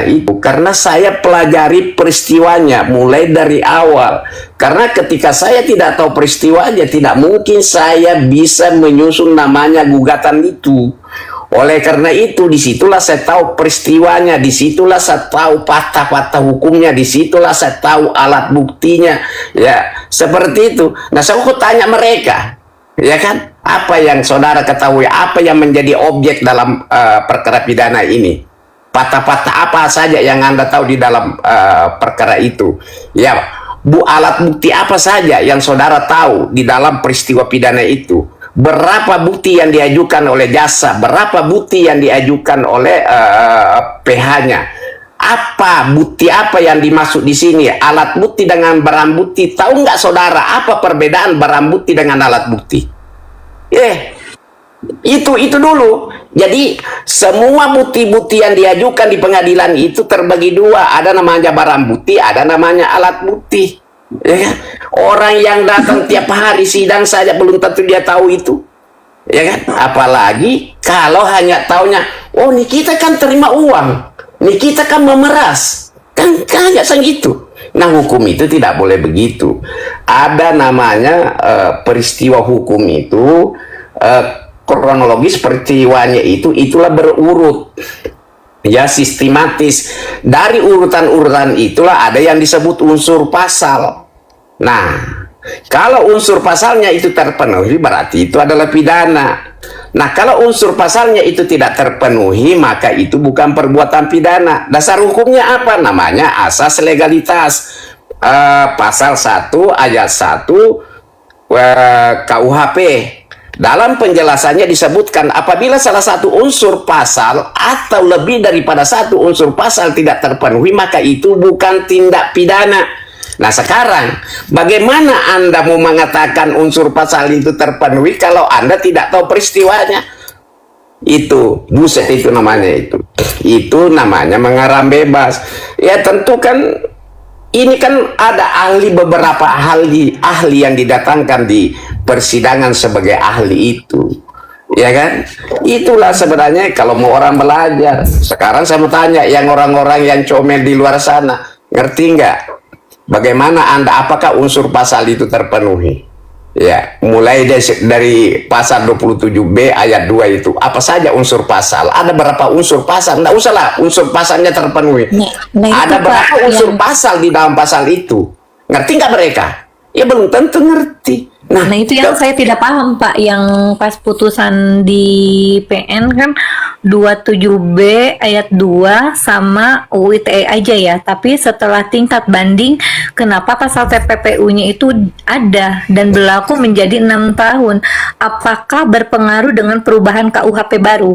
itu karena saya pelajari peristiwanya mulai dari awal. Karena ketika saya tidak tahu peristiwanya, tidak mungkin saya bisa menyusun namanya gugatan itu. Oleh karena itu, disitulah saya tahu peristiwanya, disitulah saya tahu fakta-fakta hukumnya, disitulah saya tahu alat buktinya, ya seperti itu. Nah, saya kok tanya mereka, ya kan, apa yang saudara ketahui, apa yang menjadi objek dalam perkara pidana ini? Fakta-fakta apa saja yang Anda tahu di dalam perkara itu? Ya, alat bukti apa saja yang saudara tahu di dalam peristiwa pidana itu? Berapa bukti yang diajukan oleh jasa? Berapa bukti yang diajukan oleh PH-nya? Apa bukti apa yang dimaksud di sini? Alat bukti dengan barang bukti. Tahu nggak saudara apa perbedaan barang bukti dengan alat bukti? Itu dulu. Jadi semua bukti-bukti yang diajukan di pengadilan itu terbagi dua. Ada namanya barang bukti, ada namanya alat bukti. Ya kan? Orang yang datang tiap hari sidang saja belum tentu dia tahu itu. Ya kan? Apalagi kalau hanya taunya, oh nih kita kan terima uang, nih kita kan memeras. Kan hanya segitu. Nah, hukum itu tidak boleh begitu. Ada namanya peristiwa hukum itu kronologis peristiwanya itulah berurut, ya, sistematis. Dari urutan-urutan itulah ada yang disebut unsur pasal. Nah, kalau unsur pasalnya itu terpenuhi berarti itu adalah pidana. Nah, kalau unsur pasalnya itu tidak terpenuhi maka itu bukan perbuatan pidana. Dasar hukumnya apa? Namanya asas legalitas. Pasal 1 ayat 1 KUHP. Dalam penjelasannya disebutkan apabila salah satu unsur pasal atau lebih daripada satu unsur pasal tidak terpenuhi maka itu bukan tindak pidana. Nah, sekarang bagaimana Anda mau mengatakan unsur pasal itu terpenuhi kalau Anda tidak tahu peristiwanya? Itu buset, itu namanya itu namanya mengarang bebas. Ya tentu kan ini kan ada beberapa ahli yang didatangkan di persidangan sebagai ahli itu, ya kan? Itulah sebenarnya kalau mau orang belajar. Sekarang saya mau tanya yang orang-orang yang comel di luar sana, ngerti nggak? Bagaimana Anda, apakah unsur pasal itu terpenuhi? Ya, mulai dari pasal 27B ayat 2 itu. Apa saja unsur pasal? Ada berapa unsur pasal? Nggak usah lah unsur pasalnya terpenuhi. Ada berapa unsur pasal di dalam pasal itu? Ngerti nggak mereka? Ya belum tentu ngerti. Nah, itu yang saya tidak paham, Pak. Yang pas putusan di PN kan 27B ayat 2 sama UU ITE aja ya. Tapi setelah tingkat banding, kenapa pasal TPPU-nya itu ada dan berlaku menjadi 6 tahun? Apakah berpengaruh dengan perubahan KUHP baru?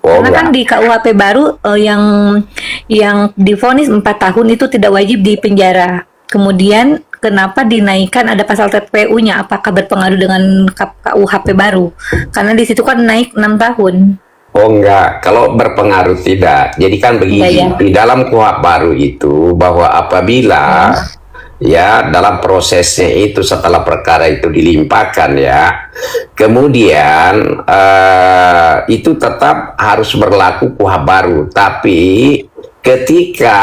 Karena kan di KUHP baru yang divonis 4 tahun itu tidak wajib di penjara. Kemudian kenapa dinaikkan ada pasal TPPU-nya? Apakah berpengaruh dengan KUHP baru? Karena di situ kan naik 6 tahun. Oh enggak, kalau berpengaruh tidak. Jadi kan begini, di dalam KUHP baru itu bahwa apabila ya dalam prosesnya itu setelah perkara itu dilimpahkan ya, kemudian itu tetap harus berlaku KUHP baru. Tapi ketika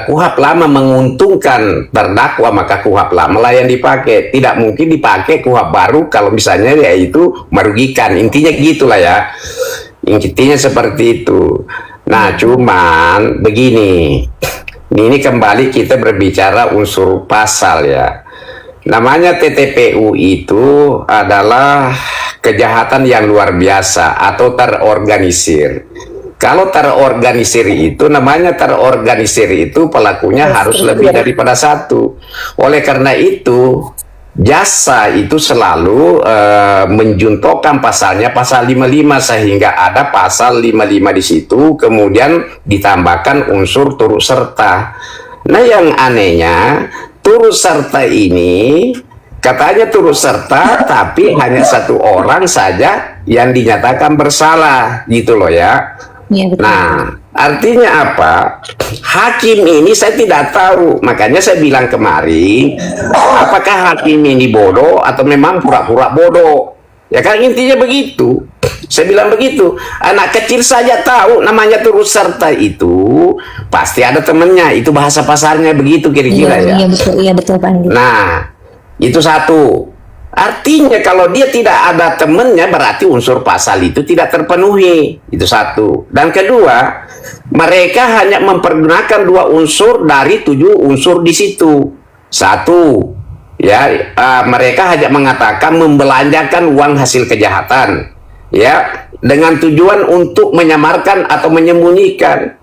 KUHP lama menguntungkan terdakwa maka KUHP lama lah yang dipakai. Tidak mungkin dipakai KUHP baru kalau misalnya ya itu merugikan. Intinya gitulah ya. Intinya seperti itu. Nah, cuman begini. Ini kembali kita berbicara unsur pasal ya. Namanya TTPU itu adalah kejahatan yang luar biasa atau terorganisir. Kalau terorganisir itu, namanya terorganisir itu pelakunya harus lebih daripada satu. Oleh karena itu, jasa itu selalu menjuntokan pasalnya pasal 55 sehingga ada pasal 55 di situ, kemudian ditambahkan unsur turut serta. Nah, yang anehnya, turut serta ini katanya turut serta tapi hanya satu orang saja yang dinyatakan bersalah gitu loh ya. Ya, betul. Nah, artinya apa? Hakim ini saya tidak tahu. Makanya saya bilang kemarin, apakah hakim ini bodoh atau memang pura-pura bodoh? Ya kan intinya begitu. Saya bilang begitu. Anak kecil saja tahu namanya turut serta itu pasti ada temennya. Itu bahasa pasarnya begitu kira-kira ya. Iya betul Pak Andi. Nah, itu satu. Artinya kalau dia tidak ada temennya berarti unsur pasal itu tidak terpenuhi. Itu satu. Dan kedua, mereka hanya mempergunakan 2 unsur dari 7 unsur di situ. Satu, ya mereka hanya mengatakan membelanjakan uang hasil kejahatan, ya, dengan tujuan untuk menyamarkan atau menyembunyikan,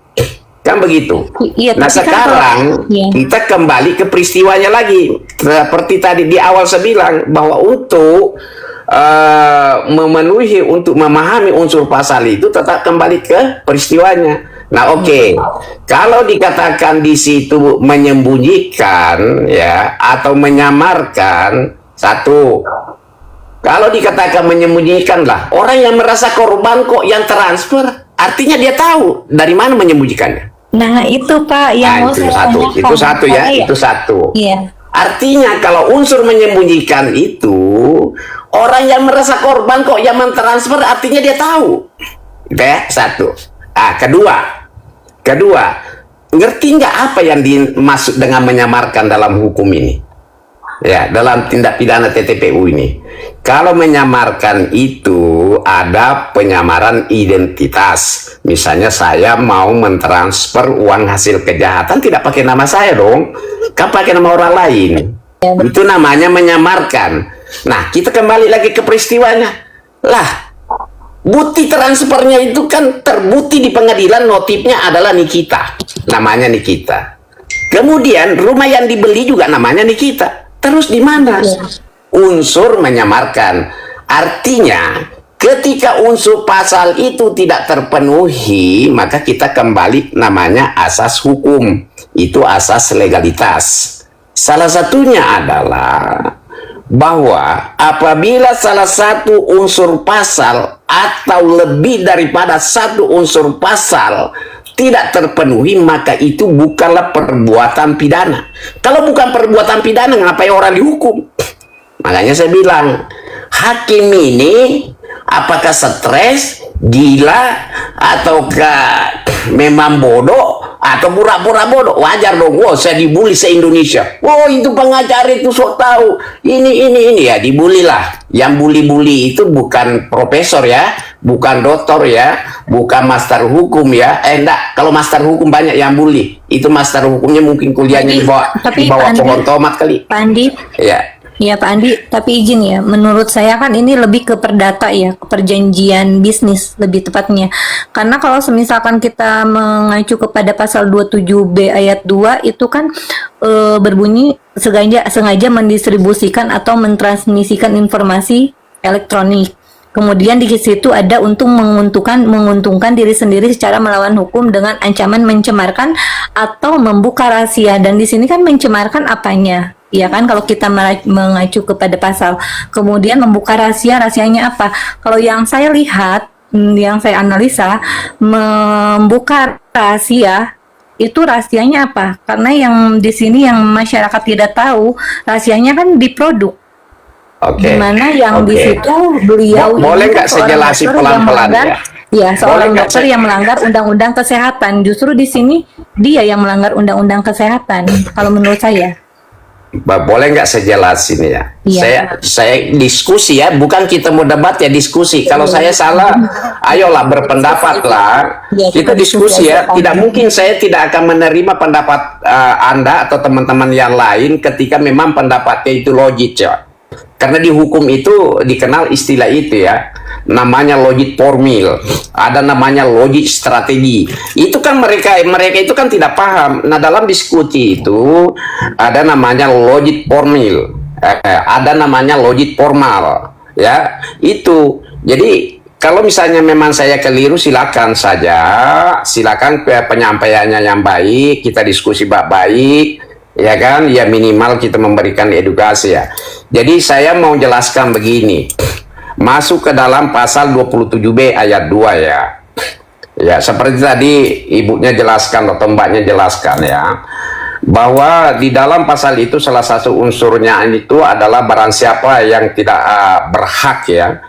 kan begitu. Iya, Nah tapi kan sekarang iya. kita kembali ke peristiwanya lagi, seperti tadi di awal saya bilang bahwa untuk memenuhi, untuk memahami unsur pasal itu tetap kembali ke peristiwanya. Nah, oke. Kalau dikatakan di situ menyembunyikan ya atau menyamarkan, satu. Kalau dikatakan menyembunyikan lah, orang yang merasa korban kok yang transfer, artinya dia tahu dari mana menyembunyikannya. Nah, itu Pak yang mau Itu saya satu, tanyakan. itu satu ya, Karena itu satu. Iya. Artinya kalau unsur menyembunyikan itu, orang yang merasa korban kok yang mentransfer, artinya dia tahu. Gitu ya, satu. Kedua, ngerti nggak apa yang dimaksud dengan menyamarkan dalam hukum ini? Ya, dalam tindak pidana TPPU ini. Kalau menyamarkan itu ada penyamaran identitas. Misalnya saya mau mentransfer uang hasil kejahatan tidak pakai nama saya dong. Kan pakai nama orang lain. Itu namanya menyamarkan. Nah, kita kembali lagi ke peristiwanya. Lah, bukti transfernya itu kan terbukti di pengadilan, notifnya adalah Nikita. Namanya Nikita. Kemudian rumah yang dibeli juga namanya Nikita. Terus di mana unsur menyamarkan? Artinya ketika unsur pasal itu tidak terpenuhi, maka kita kembali namanya asas hukum. Itu asas legalitas. Salah satunya adalah bahwa apabila salah satu unsur pasal atau lebih daripada satu unsur pasal tidak terpenuhi, maka itu bukanlah perbuatan pidana. Kalau bukan perbuatan pidana, ngapain orang dihukum? Makanya saya bilang, hakim ini apakah stres, gila, ataukah memang bodoh, atau pura-pura bodoh? Wajar dong, wow, saya dibully se-Indonesia. Wow, itu pengacara itu sok tahu. Ini ya, dibully lah. Yang bully-bully itu bukan profesor ya, bukan doktor ya, bukan master hukum ya. Enggak, kalau master hukum banyak yang bully. Itu master hukumnya mungkin kuliahnya di bawah pohon tomat kali. Pak Andi, ya Pak Andi, tapi izin ya, menurut saya kan ini lebih ke perdata ya, ke perjanjian bisnis lebih tepatnya. Karena kalau misalkan kita mengacu kepada pasal 27B ayat 2 itu kan berbunyi sengaja mendistribusikan atau mentransmisikan informasi elektronik. Kemudian di situ ada untuk menguntungkan diri sendiri secara melawan hukum dengan ancaman mencemarkan atau membuka rahasia. Dan di sini kan mencemarkan apanya? Ya kan, kalau kita mengacu kepada pasal, kemudian membuka rahasianya apa? Kalau yang saya lihat, yang saya analisa, membuka rahasia itu rahasianya apa? Karena yang di sini yang masyarakat tidak tahu, rahasianya kan di produk. Dimana yang di situ beliau boleh nggak saya jelasin pelan-pelan ya? Ya, seorang dokter yang melanggar undang-undang kesehatan. Justru di sini dia yang melanggar undang-undang kesehatan. Kalau menurut saya. Boleh nggak saya jelasin ya? Iya. Saya diskusi ya, bukan kita mau debat ya, diskusi. Kalau saya salah, ayolah berpendapat lah. Ya, kita diskusi ya. Tidak mungkin saya tidak akan menerima pendapat Anda atau teman-teman yang lain ketika memang pendapatnya itu logik ya. Karena di hukum itu dikenal istilah itu ya, namanya logik formil, ada namanya logik strategi. Itu kan mereka itu kan tidak paham. Nah, dalam diskusi itu ada namanya logik formil, ada namanya logik formal, ya. Itu. Jadi kalau misalnya memang saya keliru, silakan saja, silakan penyampaiannya yang baik, kita diskusi baik-baik. Ya kan, ya minimal kita memberikan edukasi ya. Jadi saya mau jelaskan begini, masuk ke dalam pasal 27B ayat 2 ya. Ya, seperti tadi ibunya jelaskan atau mbaknya jelaskan ya, bahwa di dalam pasal itu salah satu unsurnya itu adalah barang siapa yang tidak berhak ya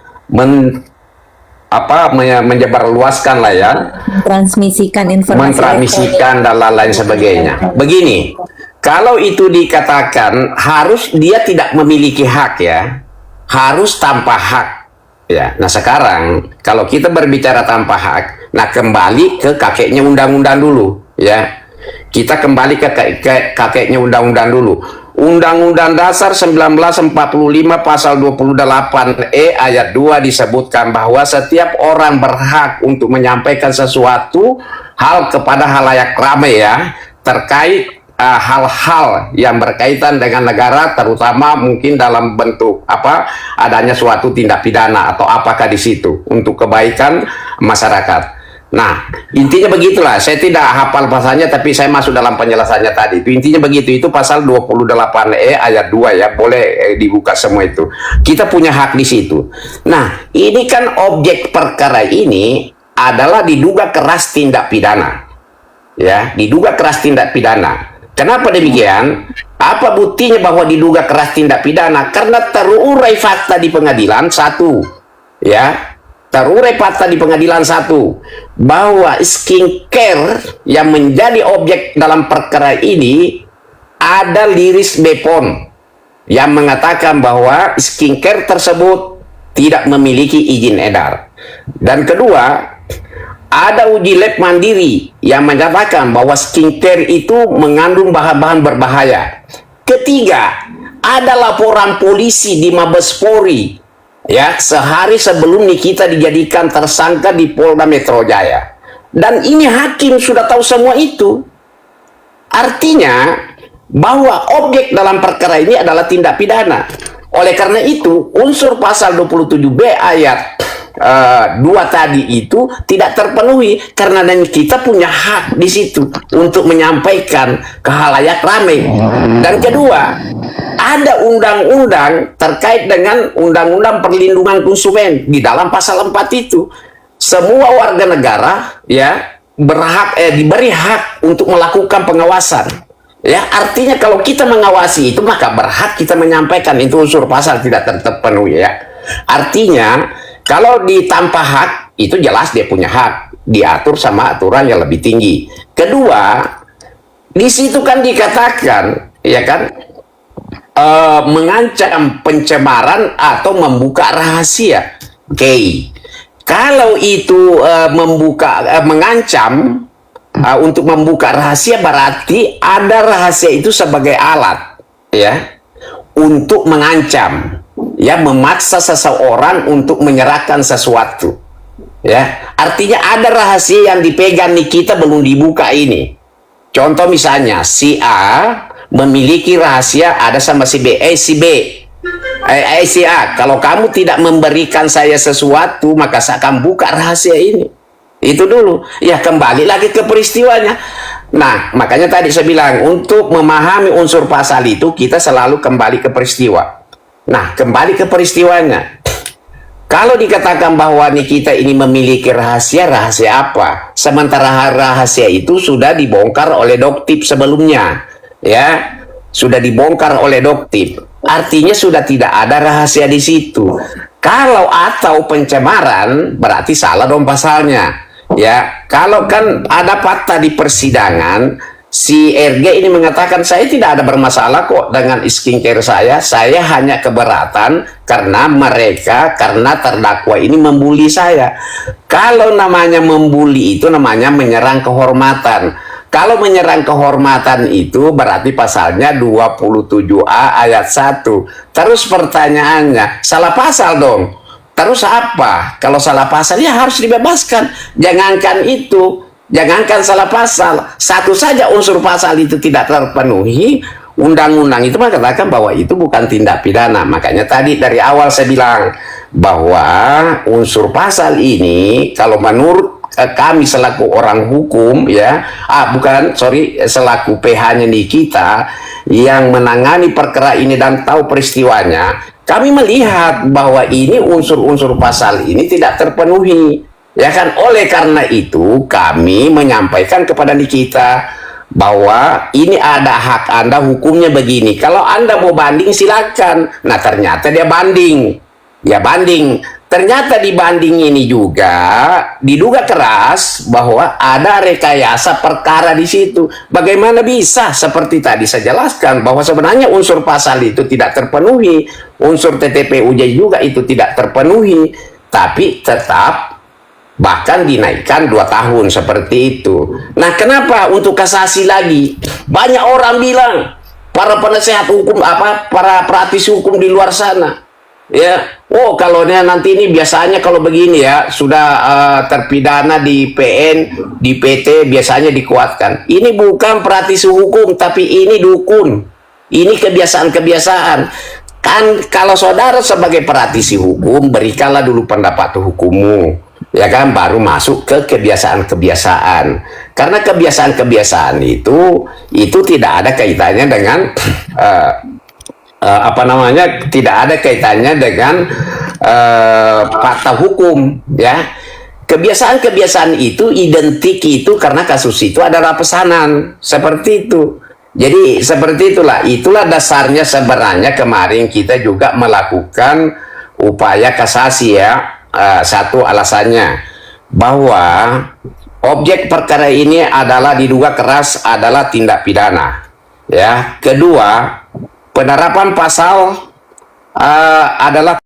menyebarluaskan lah ya, Transmisikan informasi mentransmisikan dan lain-lain sebagainya. Begini, kalau itu dikatakan harus dia tidak memiliki hak ya, harus tanpa hak ya. Nah sekarang kalau kita berbicara tanpa hak, nah kembali ke kakeknya undang-undang dulu ya. Kita kembali ke kakeknya undang-undang dulu. Undang-Undang Dasar 1945 pasal 28E ayat 2 disebutkan bahwa setiap orang berhak untuk menyampaikan sesuatu hal kepada halayak ramai ya, terkait hal-hal yang berkaitan dengan negara, terutama mungkin dalam bentuk adanya suatu tindak pidana atau apakah di situ untuk kebaikan masyarakat. Nah, intinya begitulah. Saya tidak hafal pasalnya, tapi saya masuk dalam penjelasannya tadi. Itu intinya begitu. Itu pasal 28E ayat 2 ya. Boleh dibuka semua itu. Kita punya hak di situ. Nah, ini kan objek perkara ini adalah diduga keras tindak pidana. Ya, diduga keras tindak pidana. Kenapa demikian? Apa buktinya bahwa diduga keras tindak pidana? Karena terurai fakta di pengadilan satu. Ya, terurai fakta di pengadilan satu, bahwa skincare yang menjadi objek dalam perkara ini ada liris BPOM yang mengatakan bahwa skincare tersebut tidak memiliki izin edar. Dan kedua, ada uji lab mandiri yang menyatakan bahwa skincare itu mengandung bahan-bahan berbahaya. Ketiga, ada laporan polisi di Mabes Polri ya, sehari sebelum Nikita dijadikan tersangka di Polda Metro Jaya. Dan ini hakim sudah tahu semua itu. Artinya bahwa objek dalam perkara ini adalah tindak pidana. Oleh karena itu, unsur pasal 27B ayat 2 tadi itu tidak terpenuhi karena kita punya hak di situ untuk menyampaikan ke halayak ramai. Dan kedua, ada undang-undang terkait dengan undang-undang perlindungan konsumen di dalam pasal 4 itu. Semua warga negara ya berhak diberi hak untuk melakukan pengawasan. Ya, artinya kalau kita mengawasi itu maka berhak kita menyampaikan. Itu unsur pasal tidak terpenuhi ya. Artinya kalau tanpa hak itu jelas dia punya hak, diatur sama aturan yang lebih tinggi. Kedua, di situ kan dikatakan ya kan mengancam pencemaran atau membuka rahasia. Oke. Kalau itu mengancam untuk membuka rahasia, berarti ada rahasia itu sebagai alat ya untuk mengancam, ya memaksa seseorang untuk menyerahkan sesuatu. Ya, artinya ada rahasia yang dipegang Nikita belum dibuka ini. Contoh misalnya si A memiliki rahasia ada sama si B, si B. Si A, kalau kamu tidak memberikan saya sesuatu, maka saya akan buka rahasia ini. Itu dulu. Ya, kembali lagi ke peristiwanya. Nah, makanya tadi saya bilang, untuk memahami unsur pasal itu, kita selalu kembali ke peristiwa. Nah, kembali ke peristiwanya. Kalau dikatakan bahwa Nikita ini memiliki rahasia, rahasia apa? Sementara rahasia itu sudah dibongkar oleh Doktip sebelumnya. Ya, sudah dibongkar oleh Doktip. Artinya sudah tidak ada rahasia di situ. Kalau atau pencemaran berarti salah dong pasalnya. Ya, kalau kan ada fakta di persidangan, si RG ini mengatakan saya tidak ada bermasalah kok dengan skincare saya hanya keberatan karena karena terdakwa ini membuli saya. Kalau namanya membuli itu namanya menyerang kehormatan. Kalau menyerang kehormatan itu berarti pasalnya 27A ayat 1. Terus pertanyaannya, salah pasal dong. Terus apa? Kalau salah pasal ya harus dibebaskan. Jangankan itu, jangankan salah pasal. Satu saja unsur pasal itu tidak terpenuhi, undang-undang itu mengatakan bahwa itu bukan tindak pidana. Makanya tadi dari awal saya bilang bahwa unsur pasal ini kalau menurut kami selaku orang hukum ya, selaku PH-nya Nikita yang menangani perkara ini dan tahu peristiwanya, kami melihat bahwa ini unsur-unsur pasal ini tidak terpenuhi. Ya kan, oleh karena itu kami menyampaikan kepada Nikita bahwa ini ada hak Anda, hukumnya begini. Kalau Anda mau banding silakan. Nah, ternyata dia banding. Ya banding. ternyata di banding ini juga diduga keras bahwa ada rekayasa perkara di situ. Bagaimana bisa seperti tadi saya jelaskan bahwa sebenarnya unsur pasal itu tidak terpenuhi, unsur TTPUJ juga itu tidak terpenuhi, tapi tetap bahkan dinaikkan 2 tahun seperti itu. Nah, kenapa untuk kasasi lagi? Banyak orang bilang, para penasehat hukum, para praktisi hukum di luar sana, ya, oh kalau nanti ini biasanya kalau begini ya sudah terpidana di PN, di PT biasanya dikuatkan. Ini bukan praktisi hukum, tapi ini dukun. Ini kebiasaan-kebiasaan. Kan kalau saudara sebagai praktisi hukum, berikanlah dulu pendapat hukummu, ya kan, baru masuk ke kebiasaan-kebiasaan. Karena kebiasaan-kebiasaan itu tidak ada kaitannya dengan tidak ada kaitannya dengan fakta hukum, ya. Kebiasaan-kebiasaan itu identik itu karena kasus itu adalah pesanan seperti itu. Jadi seperti itulah dasarnya sebenarnya kemarin kita juga melakukan upaya kasasi, ya. Satu alasannya bahwa objek perkara ini adalah diduga keras adalah tindak pidana, ya. Kedua, penerapan pasal adalah